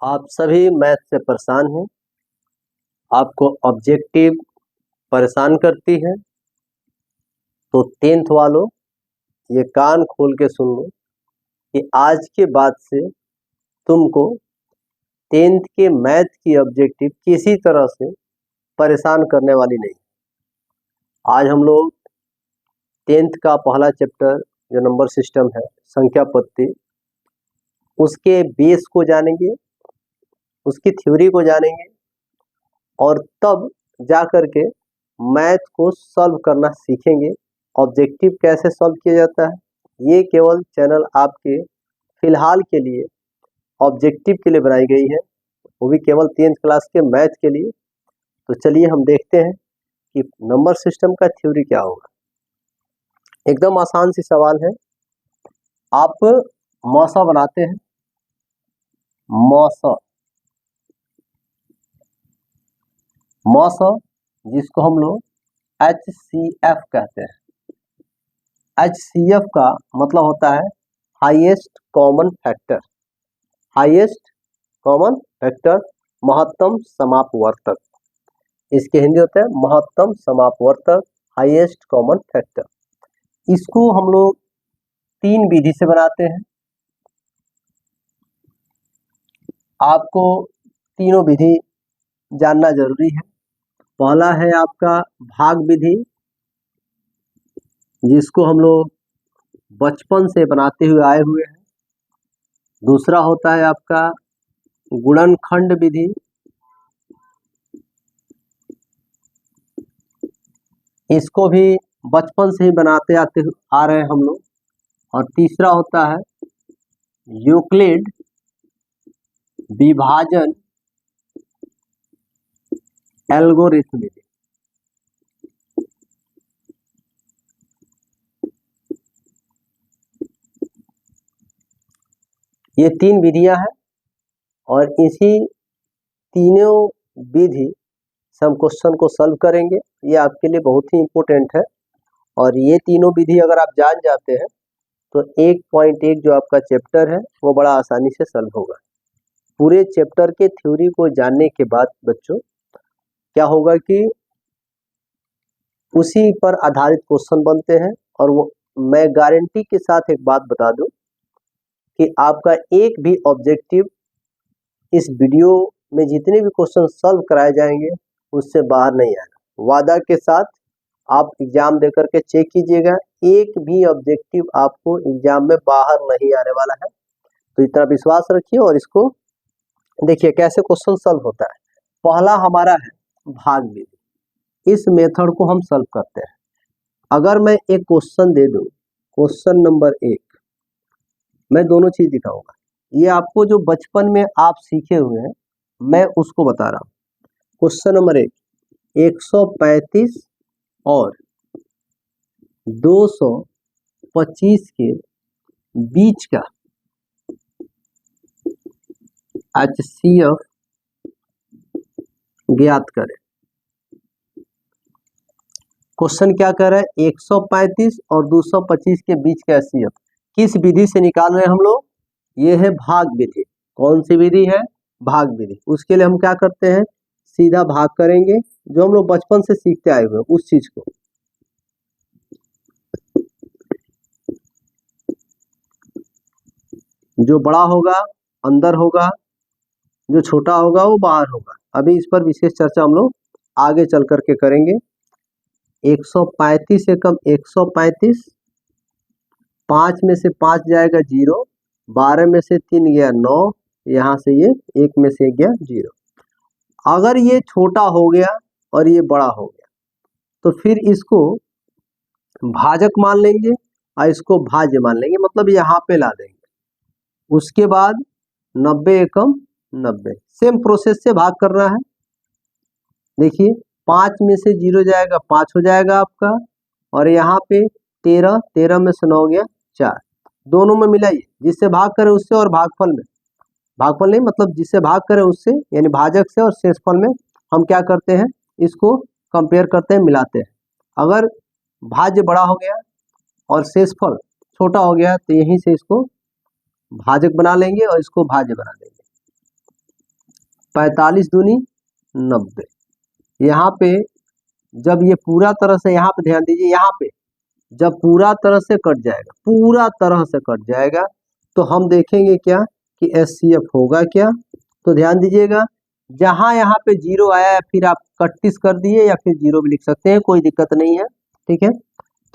आप सभी मैथ से परेशान हैं, आपको ऑब्जेक्टिव परेशान करती है, तो 10th वालों ये कान खोल के सुन लो कि आज के बाद से तुमको 10th के मैथ की ऑब्जेक्टिव किसी तरह से परेशान करने वाली नहीं। आज हम लोग 10th का पहला चैप्टर जो नंबर सिस्टम है, संख्या पद्धति, उसके बेस को जानेंगे, उसकी थ्योरी को जानेंगे और तब जा कर के मैथ को सॉल्व करना सीखेंगे। ऑब्जेक्टिव कैसे सॉल्व किया जाता है, ये केवल चैनल आपके फिलहाल के लिए ऑब्जेक्टिव के लिए बनाई गई है, वो भी केवल 10th क्लास के मैथ के लिए। तो चलिए हम देखते हैं कि नंबर सिस्टम का थ्योरी क्या होगा। एकदम आसान सी सवाल है। आप मौसा बनाते हैं, मौसा जिसको हम लोग HCF कहते हैं। HCF का मतलब होता है highest common factor, highest common factor, महत्तम समापवर्तक। इसके हिंदी होता है महत्तम समापवर्तक, हाईएस्ट कॉमन फैक्टर। इसको हम लोग 3 विधि से बनाते हैं। आपको तीनों विधि जानना जरूरी है। पहला है आपका भाग विधि, जिसको हम लोग बचपन से बनाते हुए आए हुए हैं। दूसरा होता है आपका गुणनखंड विधि, इसको भी बचपन से ही बनाते आते आ रहे हैं हम लोग। और तीसरा होता है यूक्लिड विभाजन एल्गोरिथम विधि। ये 3 विधियां हैं और इसी तीनों विधि से हम क्वेश्चन को सॉल्व करेंगे। ये आपके लिए बहुत ही इम्पोर्टेंट है और ये तीनों विधि अगर आप जान जाते हैं तो 1.1 जो आपका चैप्टर है वो बड़ा आसानी से सॉल्व होगा। पूरे चैप्टर के थ्योरी को जानने के बाद बच्चों क्या होगा कि उसी पर आधारित क्वेश्चन बनते हैं। और वो मैं गारंटी के साथ एक बात बता दूं कि आपका एक भी ऑब्जेक्टिव इस वीडियो में जितने भी क्वेश्चन सॉल्व कराए जाएंगे उससे बाहर नहीं आएगा। वादा के साथ आप एग्जाम देकर के चेक कीजिएगा, एक भी ऑब्जेक्टिव आपको एग्जाम में बाहर नहीं आने वाला है। तो इतना विश्वास रखिए और इसको देखिए कैसे क्वेश्चन सॉल्व होता है। पहला हमारा है भाग विधि। इस मेथड को हम सॉल्व करते हैं। अगर मैं एक क्वेश्चन दे दूं, क्वेश्चन नंबर 1, मैं दोनों चीज दिखाऊंगा। ये आपको जो बचपन में आप सीखे हुए हैं मैं उसको बता रहा हूँ। क्वेश्चन नंबर 1, 135 और 225 के बीच का HCF ज्ञात करें। क्वेश्चन क्या कर रहा है, 135 और 225 के बीच का HCF किस विधि से निकाल रहे हैं हम लोग, ये है भाग विधि। कौन सी विधि है, भाग विधि। उसके लिए हम क्या करते हैं, सीधा भाग करेंगे, जो हम लोग बचपन से सीखते आए हुए उस चीज को। जो बड़ा होगा अंदर होगा, जो छोटा होगा वो बाहर होगा। अभी इस पर विशेष चर्चा हम लोग आगे चल करके करेंगे। 135 से कम 135, 5 में से 5 जाएगा 0, 12 में से 3 गया 9, यहाँ से ये 1 में से गया 0। अगर ये छोटा हो गया और ये बड़ा हो गया तो फिर इसको भाजक मान लेंगे और इसको भाज्य मान लेंगे, मतलब यहाँ पे ला देंगे। उसके बाद 90 एकम 90, सेम प्रोसेस से भाग करना है। देखिए 5 में से 0 जाएगा 5 हो जाएगा आपका, और यहाँ पे 13, 13 में से 9 गया 4। दोनों में मिलाइए, जिससे भाग करे उससे और भागफल में, भागफल नहीं मतलब जिससे भाग करे उससे, यानी भाजक से और शेषफल में हम क्या करते हैं, इसको कंपेयर करते हैं, मिलाते हैं। अगर भाज्य बड़ा हो गया और शेषफल छोटा हो गया तो यहीं से इसको भाजक बना लेंगे और इसको भाज्य बना लेंगे। 45 दूनी 90। यहाँ पे जब ये पूरा तरह से, यहाँ पे ध्यान दीजिए, यहाँ पे जब पूरा तरह से कट जाएगा, पूरा तरह से कट जाएगा, तो हम देखेंगे क्या कि HCF होगा क्या। तो ध्यान दीजिएगा, जहां यहाँ पे जीरो आया है फिर आप 31 कर दिए या फिर जीरो भी लिख सकते हैं, कोई दिक्कत नहीं है, ठीक है।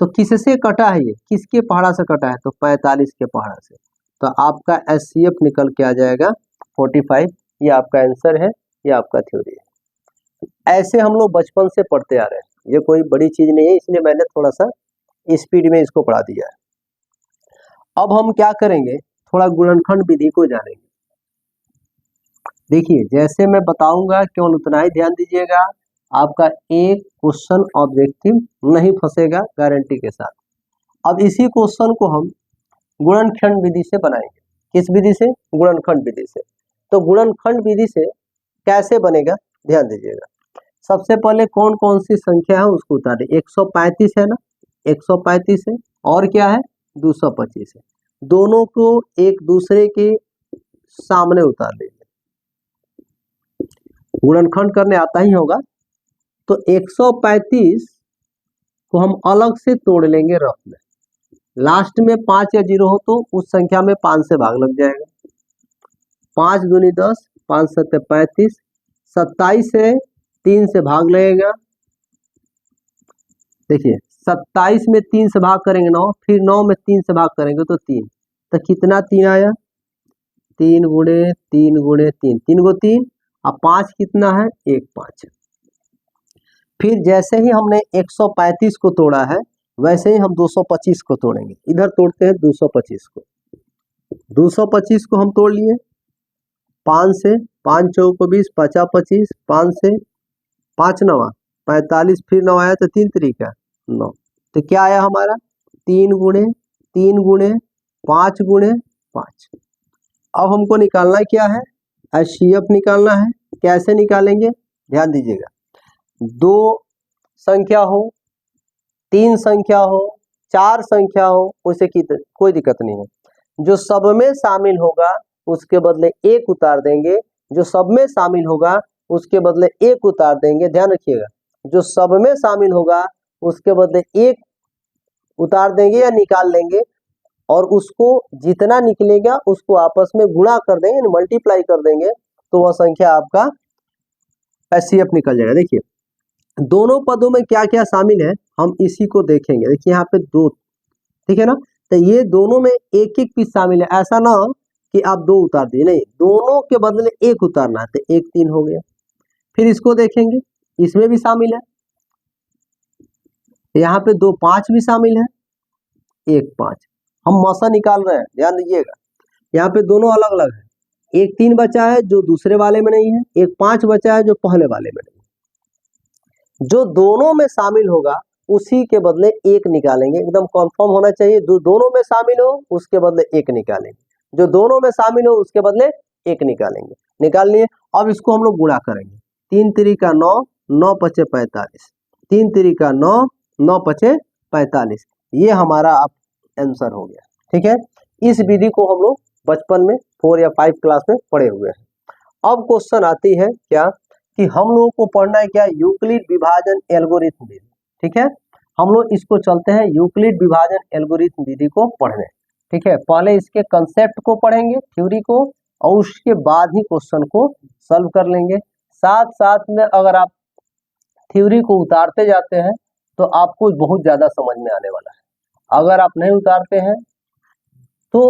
तो किससे कटा है ये, किसके पहाड़ा से कटा है, तो 45 के पहाड़ा से। तो आपका HCF निकल के आ जाएगा 45। ये आपका आंसर है, ये आपका थ्योरी है। ऐसे हम लोग बचपन से पढ़ते आ रहे हैं, ये कोई बड़ी चीज नहीं है, इसलिए मैंने थोड़ा सा स्पीड में इसको पढ़ा दिया है। अब हम क्या करेंगे, थोड़ा गुणनखंड विधि को जानेंगे। देखिए जैसे मैं बताऊंगा केवल उतना ही ध्यान दीजिएगा, आपका एक क्वेश्चन ऑब्जेक्टिव नहीं फंसेगा गारंटी के साथ। अब इसी क्वेश्चन को हम गुणनखंड विधि से बनाएंगे। किस विधि से, गुणनखंड विधि से। तो गुणनखंड विधि से कैसे बनेगा, ध्यान दीजिएगा। सबसे पहले कौन कौन सी संख्या है उसको उतारे। 135 है ना, 135 है, और क्या है 225 है। दोनों को एक दूसरे के सामने उतार लीजिए। गुणनखंड करने आता ही होगा। तो 135 को हम अलग से तोड़ लेंगे रफ में। लास्ट में 5 या 0 हो तो उस संख्या में 5 से भाग लग जाएगा। 5 दूनी 10, 5 सत्ते 35, 27 से 3 से भाग लगेगा। देखिए 27 में 3 से भाग करेंगे 9, फिर 9 में 3 से भाग करेंगे तो 3। तो कितना 3 आया, 3 गुणे 3 गुणे 3, 3 को 3, अब 5 कितना है 1 5। फिर जैसे ही हमने 135 को तोड़ा है वैसे ही हम 225 को तोड़ेंगे। इधर तोड़ते हैं 225 को। 225 को हम तोड़ लिए 5 से, 5 चौको 20, 50 25, 5 से 5 9 45, फिर 9 आया तो 3 तरीका 9। तो क्या आया हमारा 3 गुणे 3 गुणे 5 गुणे 5। अब हमको निकालना क्या है, HCF निकालना है। कैसे निकालेंगे, ध्यान दीजिएगा। 2 संख्या हो, 3 संख्या हो, 4 संख्या हो, उसे कोई दिक्कत नहीं है। जो सब में शामिल होगा उसके बदले 1 उतार देंगे, जो सब में शामिल होगा उसके बदले 1 उतार देंगे। ध्यान रखिएगा, जो सब में शामिल होगा उसके बदले 1 उतार देंगे या निकाल लेंगे, और उसको जितना निकलेगा उसको आपस में गुणा कर देंगे, मल्टीप्लाई कर देंगे, तो वह संख्या आपका HCF निकल जाएगा। देखिए दोनों पदों में क्या क्या शामिल है हम इसी को देखेंगे। देखिए यहाँ पे 2, ठीक है ना, तो ये दोनों में एक एक पीस शामिल है। ऐसा ना हो कि आप 2 उतार दिए, नहीं, दोनों के बदले 1 उतारना है, तो 1 3 हो गया। फिर इसको देखेंगे, इसमें भी शामिल है, यहाँ पे 2 5 भी शामिल है, 1 5। हम मसा निकाल रहे हैं, ध्यान दीजिएगा। यहाँ पे दोनों अलग अलग है, 1 3 बचा है जो दूसरे वाले में नहीं है, 1 5 बचा है जो पहले वाले में नहीं है। जो दोनों में शामिल होगा उसी के बदले 1 निकालेंगे, एकदम कंफर्म होना चाहिए। जो दोनों में शामिल हो उसके बदले 1 निकालेंगे, जो दोनों में शामिल हो उसके बदले 1 निकालेंगे। निकाल लिए। अब इसको हम लोग गुणा करेंगे। 3 3 9, 9 5 45, 3 3 9, 9 5 45। ये हमारा आंसर हो गया, ठीक है। इस विधि को हम लोग बचपन में 4 या 5 क्लास में पढ़े हुए हैं। अब क्वेश्चन आती है क्या कि हम लोगों को पढ़ना है क्या, यूक्लिड विभाजन एल्गोरिथम विधि, ठीक है। हम लोग इसको चलते हैं यूक्लिड विभाजन एल्गोरिथम विधि को पढ़ने, ठीक है। पहले इसके कंसेप्ट को पढ़ेंगे, थ्योरी को, और उसके बाद ही क्वेश्चन को सॉल्व कर लेंगे। साथ साथ में अगर आप थ्योरी को उतारते जाते हैं तो आपको बहुत ज्यादा समझ में आने वाला है। अगर आप नहीं उतारते हैं तो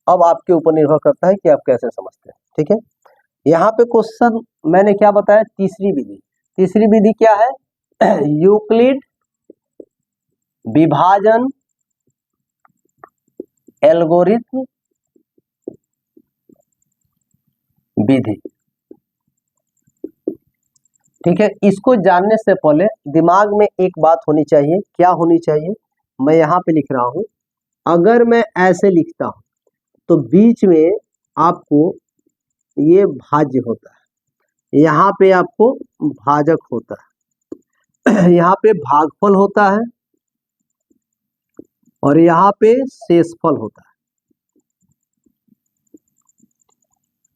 अब आपके ऊपर निर्भर करता है कि आप कैसे समझते हैं, ठीक है। यहाँ पे क्वेश्चन मैंने क्या बताया, तीसरी विधि। तीसरी विधि क्या है, यूक्लिड विभाजन एल्गोरिथम विधि, ठीक है। इसको जानने से पहले दिमाग में एक बात होनी चाहिए, क्या होनी चाहिए, मैं यहाँ पे लिख रहा हूं। अगर मैं ऐसे लिखता हूं तो बीच में आपको ये भाज्य होता है, यहाँ पे आपको भाजक होता है, यहाँ पे भागफल होता है, और यहाँ पे शेषफल होता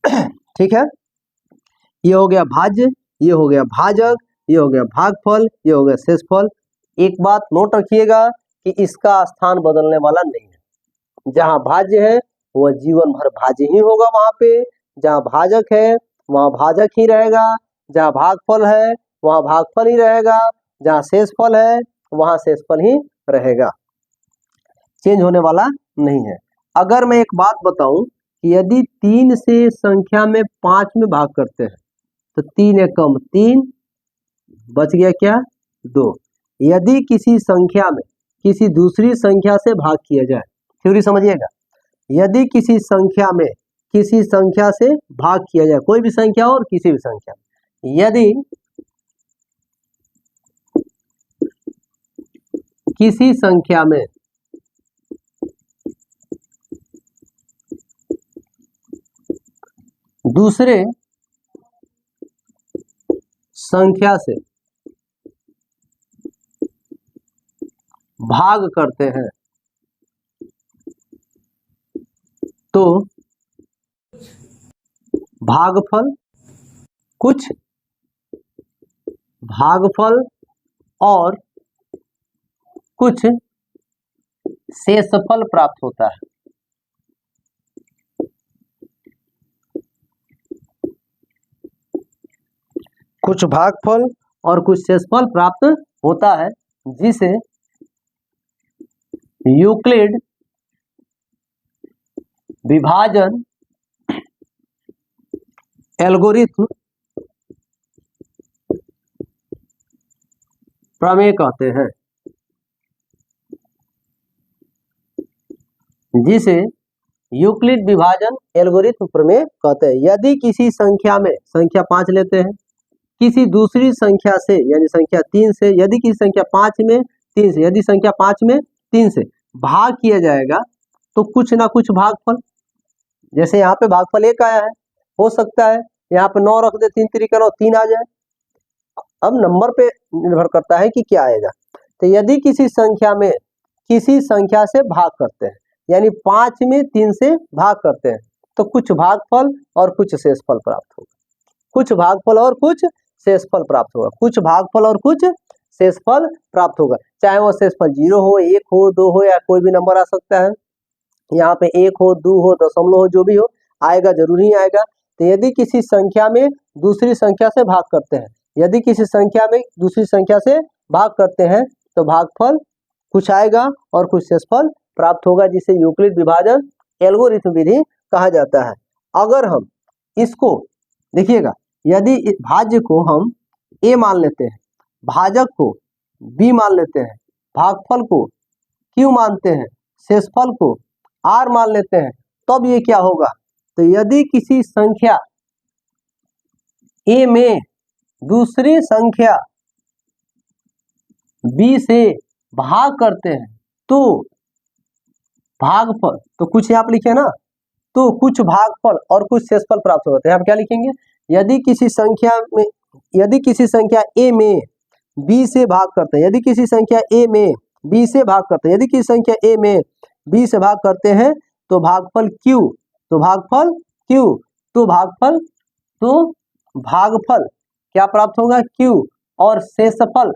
है, ठीक है। ये हो गया भाज्य, ये हो गया भाजक, ये हो गया भागफल, ये हो गया शेषफल। एक बात नोट रखिएगा कि इसका स्थान बदलने वाला नहीं है। जहां भाज्य है वह जीवन भर भाज्य ही होगा वहां पे, जहां भाजक है वहां भाजक ही रहेगा, जहां भागफल है वहां भागफल ही रहेगा, जहां शेषफल है वहां शेषफल ही रहेगा, चेंज होने वाला नहीं है। अगर मैं एक बात बताऊं कि यदि 3 से संख्या में 5 में भाग करते हैं तो 3 एकम 3, बच गया क्या 2। यदि किसी संख्या में किसी दूसरी संख्या से भाग किया जाए, थ्योरी समझिएगा, यदि किसी संख्या में किसी संख्या से भाग किया जाए, कोई भी संख्या और किसी भी संख्या, यदि किसी संख्या में दूसरे संख्या से भाग करते हैं तो भागफल, कुछ भागफल और कुछ शेषफल प्राप्त होता है। कुछ भागफल और कुछ शेषफल प्राप्त होता है, जिसे यूक्लिड विभाजन एल्गोरिथ्म प्रमेय कहते हैं, जिसे यूक्लिड विभाजन एल्गोरिथ्म प्रमेय कहते हैं। यदि किसी संख्या में, संख्या 5 लेते हैं, किसी दूसरी संख्या से यानी संख्या 3 से, यदि किसी संख्या 5 में 3 से, यदि संख्या 5 में 3 से भाग किया जाएगा तो कुछ ना कुछ भागफल, जैसे यहाँ पे भागफल 1 आया है, हो सकता है यहाँ पे 9 रख दे, 3 3 9 3 आ जाए। अब नंबर पे निर्भर करता है कि क्या आएगा। तो यदि किसी संख्या में किसी संख्या से भाग करते हैं, यानी 5 में 3 से भाग करते हैं, तो कुछ भागफल और कुछ शेषफल प्राप्त होगा। कुछ भागफल और कुछ शेषफल प्राप्त होगा। कुछ भागफल और कुछ शेषफल प्राप्त होगा, चाहे वो शेषफल 0 हो, 1 हो, 2 हो, या कोई भी नंबर आ सकता है। यहाँ पे 1 हो, 2 हो, दशमलव हो, जो भी हो आएगा, जरूर ही आएगा। तो यदि किसी संख्या में दूसरी संख्या से भाग करते हैं, यदि किसी संख्या में दूसरी संख्या से भाग करते हैं तो भागफल कुछ आएगा और कुछ शेषफल प्राप्त होगा, जिसे यूक्लिड विभाजन एल्गोरिथ्म विधि कहा जाता है। अगर हम इसको देखिएगा, यदि भाज्य को हम a मान लेते हैं, भाजक को b मान लेते हैं, भागफल को q मानते हैं, शेषफल को r मान लेते हैं, तब ये क्या होगा। तो यदि किसी संख्या a में दूसरी संख्या b से भाग करते हैं तो भागफल, तो कुछ यहाँ पे लिखे ना, तो कुछ भागफल और कुछ शेषफल प्राप्त होते हैं। आप क्या लिखेंगे, यदि किसी संख्या में, यदि किसी संख्या a में b से भाग करते हैं, यदि किसी संख्या a में b से भाग करते हैं, यदि किसी संख्या a में b से भाग करते हैं तो भागफल q, तो भागफल q, तो भागफल, तो भागफल क्या प्राप्त होगा q, और शेषफल,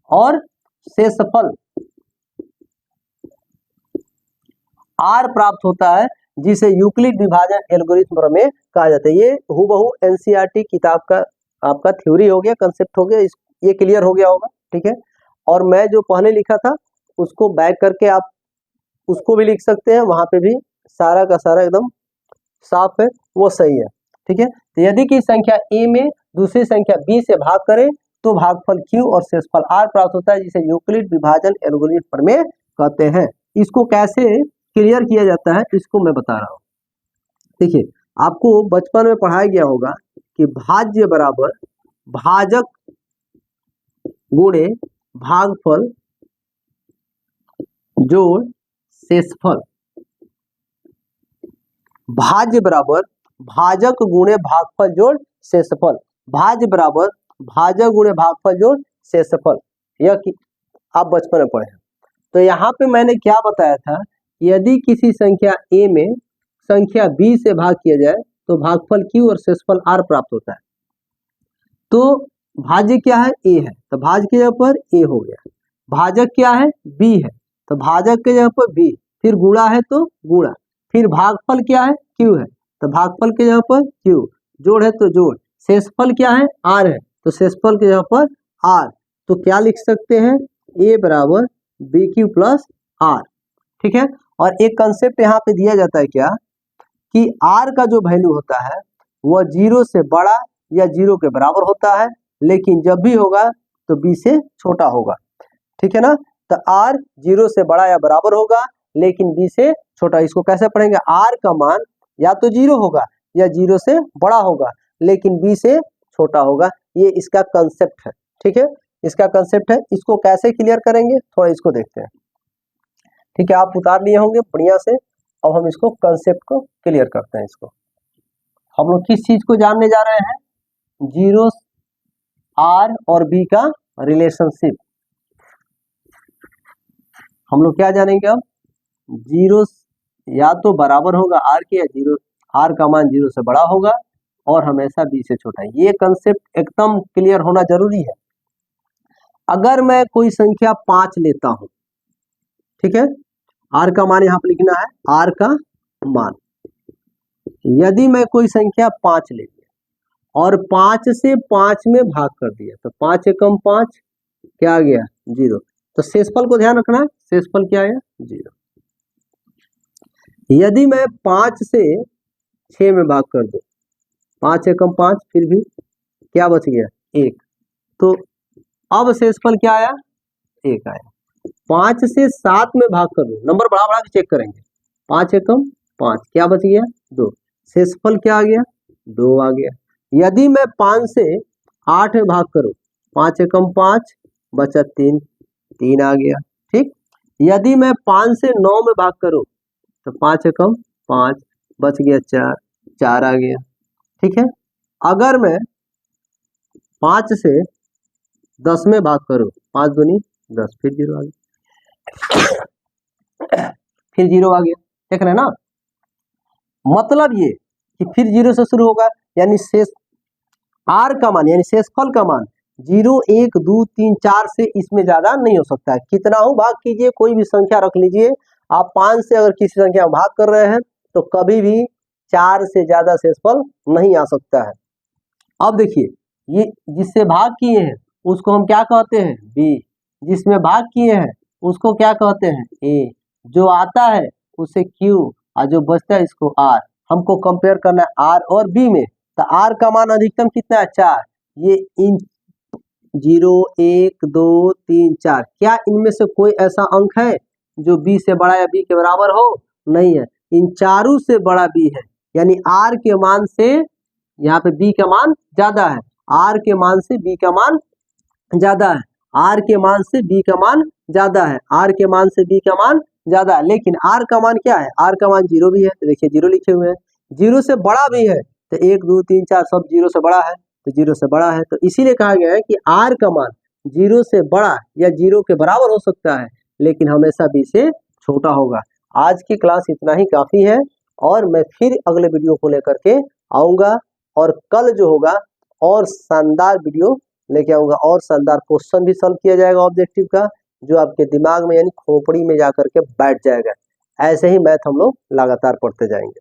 और शेषफल r प्राप्त होता है, जिसे यूक्लिड विभाजन एल्गोरिथ्म प्रमेय कहा जाता है। ये हूबहू एनसीईआरटी किताब का आपका थ्योरी हो गया, कंसेप्ट हो गया, ये क्लियर हो गया होगा, ठीक है। और मैं जो पहले लिखा था उसको बैक करके आप उसको भी लिख सकते हैं, वहां पे भी सारा का सारा एकदम साफ है, वो सही है, ठीक है। तो यदि की संख्या a में दूसरी संख्या b से भाग करे तो भागफल q और शेषफल r प्राप्त होता है, जिसे यूक्लिड विभाजन एल्गोरिथ्म प्रमेय कहते हैं। इसको कैसे क्लियर किया जाता है इसको मैं बता रहा हूँ। देखिए, आपको बचपन में पढ़ाया गया होगा कि भाज्य बराबर भाजक गुणे भागफल जोड़ शेषफल। भाज्य बराबर भाजक गुणे भागफल जोड़ शेषफल। भाज्य बराबर भाजक गुणे भागफल जोड़ शेषफल, यह कि आप बचपन में पढ़े हैं। तो यहाँ पे मैंने क्या बताया था, यदि किसी संख्या a में संख्या b से भाग किया जाए तो भागफल q और शेषफल r प्राप्त होता है। तो भाज्य क्या है, ए है, तो भाज्य के जगह पर ए हो गया। भाजक क्या है, बी है, तो भाजक के जगह पर बी। फिर गुणा है तो गुणा। फिर भागफल क्या है, क्यू है, तो भागफल के जगह पर क्यू। जोड़ है तो जोड़। शेषफल क्या है, आर है, तो शेषफल के जगह पर आर। तो क्या लिख सकते हैं, ए बराबर बी क्यू प्लस आर। ठीक है। और एक कंसेप्ट यहाँ पे दिया जाता है क्या, कि आर का जो वैल्यू होता है वह 0 से बड़ा या 0 के बराबर होता है, लेकिन जब भी होगा तो बी से छोटा होगा। ठीक है ना। तो आर 0 से बड़ा या बराबर होगा लेकिन बी से छोटा। इसको कैसे पढ़ेंगे, आर का मान या तो 0 होगा या 0 से बड़ा होगा लेकिन बी से छोटा होगा। ये इसका कंसेप्ट है। ठीक है, इसका कंसेप्ट है। इसको कैसे क्लियर करेंगे, थोड़ा इसको देखते हैं। ठीक है, आप उतार लिए होंगे बढ़िया से। अब हम इसको कंसेप्ट को क्लियर करते हैं। इसको हम लोग किस चीज को जानने जा रहे हैं, जीरो आर और बी का रिलेशनशिप। हम लोग क्या जानेंगे अब, जीरो या तो बराबर होगा आर के, या जीरो आर का मान 0 से बड़ा होगा और हमेशा बी से छोटा है। ये कंसेप्ट एकदम क्लियर होना जरूरी है। अगर मैं कोई संख्या 5 लेता हूं, ठीक है, आर का मान यहां पर लिखना है, आर का मान। यदि मैं कोई संख्या 5 ले लिया और 5 से 5 में भाग कर दिया तो 5 एकम 5 क्या आ गया, 0। तो शेषफल को ध्यान रखना है, शेषफल क्या है, 0। यदि मैं 5 से 6 में भाग कर दूं, 5 एकम 5, फिर भी क्या बच गया, 1। तो अब शेषफल क्या आया, 1 आया। 5 से 7 में भाग कर दो, नंबर बढ़ा बढ़ा के चेक करेंगे, 5 एकम 5 क्या बच गया, 2। शेषफल क्या आ गया, 2 आ गया। यदि मैं 5 से 8 में भाग करूं, 5 एकम 5 बचा 3, 3 आ गया। ठीक। यदि मैं 5 से 9 में भाग करूं तो 5 एकम 5 बच गया 4, 4 आ गया। ठीक है। अगर मैं 5 से 10 में भाग करूं, 5 दूनी 10, फिर 0 आ गया, फिर 0 आ गया। देख रहे हैं ना, मतलब ये कि फिर 0 से शुरू होगा, यानी शेष आर का मान यानी शेषफल का मान 0, 1, 2, 3, 4 से इसमें ज्यादा नहीं हो सकता है। कितना हो भाग कीजिए, कोई भी संख्या रख लीजिए। आप 5 से अगर किसी संख्या में भाग कर रहे हैं तो कभी भी 4 से ज्यादा शेषफल नहीं आ सकता है। अब देखिए, ये जिससे भाग किए हैं उसको हम क्या कहते हैं, बी। जिसमें भाग किए हैं उसको क्या कहते हैं, ए। जो आता है उसे क्यू और जो बचता है इसको आर। हमको कंपेयर करना है आर और बी में। तो आर का मान अधिकतम कितना है, 4। ये इन 0, 1, 2, 3, 4, क्या इनमें से कोई ऐसा अंक है जो बी से बड़ा या बी के बराबर हो, नहीं है। इन चारों से बड़ा बी है, यानी आर के मान से यहाँ पे बी का मान ज्यादा है, आर के मान से बी का मान ज्यादा है, आर के मान से बी का मान ज्यादा है, आर के मान से बी का मान ज्यादा है। लेकिन आर का मान क्या है, आर का मान 0 भी है, तो देखिए 0 लिखे हुए हैं। 0 से बड़ा भी है, तो 1, 2, 3, 4 सब 0 से बड़ा है, तो 0 से बड़ा है। तो इसीलिए कहा गया है कि आर का मान 0 से बड़ा या 0 के बराबर हो सकता है, लेकिन हमेशा बी से छोटा होगा। आज की क्लास इतना ही काफी है, और मैं फिर अगले वीडियो को लेकर के आऊंगा, और कल जो होगा और शानदार वीडियो लेके आऊंगा, और शानदार क्वेश्चन भी सॉल्व किया जाएगा ऑब्जेक्टिव का, जो आपके दिमाग में यानी खोपड़ी में जाकर के बैठ जाएगा। ऐसे ही मैथ हम लोग लगातार पढ़ते जाएंगे।